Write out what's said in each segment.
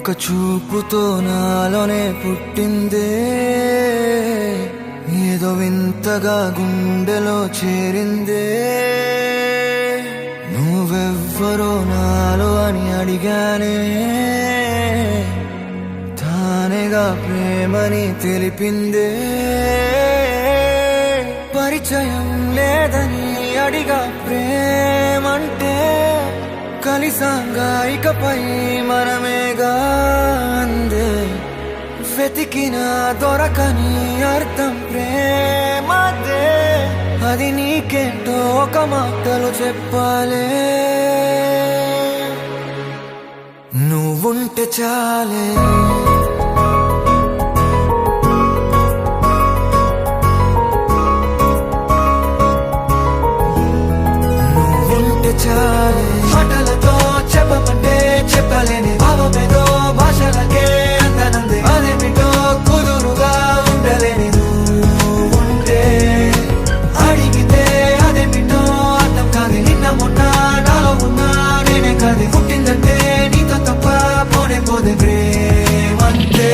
ఒక చూపుతో నాలోనే పుట్టిందే, ఏదో వింతగా గుండెలో చేరిందే. నువ్వెవ్వరో నాలో అని అడిగానే, తానేగా ప్రేమని తెలిపిందే. పరిచయం లేదని అడిగా ప్రేమంటే, కలిసాంగా ఇకపై మనమేగా అందే. వెతికిన దొరకని అర్థం ప్రేమదే, అది నీకేంటో ఒక మాటలో చెప్పాలే. నువ్వుంటే చాలే, నువ్వుంటే చాలే. మాటలతో చెప్పమంటే చెప్పలేని భావమేదో భాషలకే అందనందే. అదేమిటో కుదురుగా ఉండలేని నువ్వుంటే, అడిగితే అదేమిటో అర్థం కాదు. నిన్న మొన్న నాలో ఉన్నా నేనే కాదు. పుట్టిందంటే నీతో తప్ప పోనే పోదే ప్రేమంతే.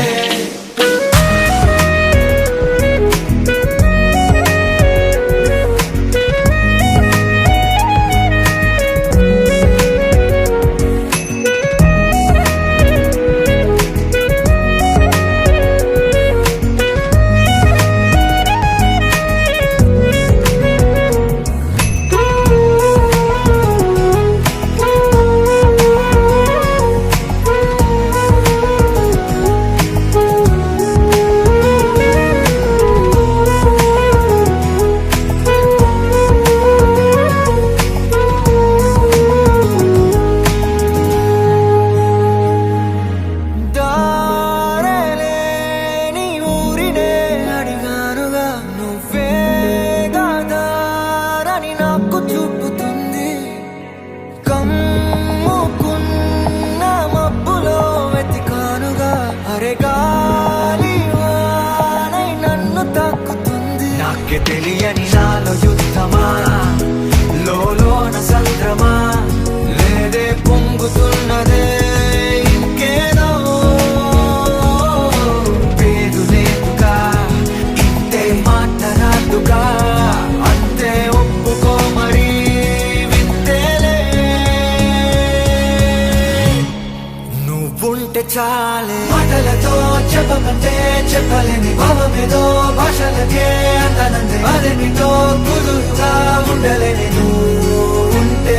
నాకే తెలియని నాలో యుద్ధమా, లోన సంద్రమా, లేదే పొంగుతున్నదే ఇంకేదో. పేరు లేదుగా ఇంతే మాట్లాడుగా, అంతే ఒప్పుకో మరి వింతేలే. నువ్వుంటే చాలే, మాటలతో చెప్పమంటే చెప్పలేని భావమేదో భాషలకే అందనందే. అదేమిటో కుదురుగా ఉండలేని నువ్వుంటే,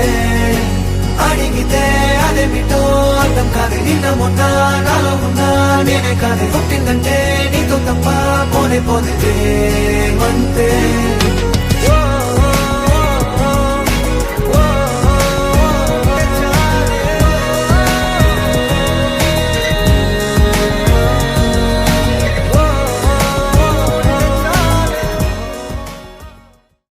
అడిగితే అదేమిటో అర్థం కాదు. నిన్న మొన్న నాలో ఉన్నా నేనే కాదు. పుట్టిందంటే నీతో తప్ప పోనే పోదే.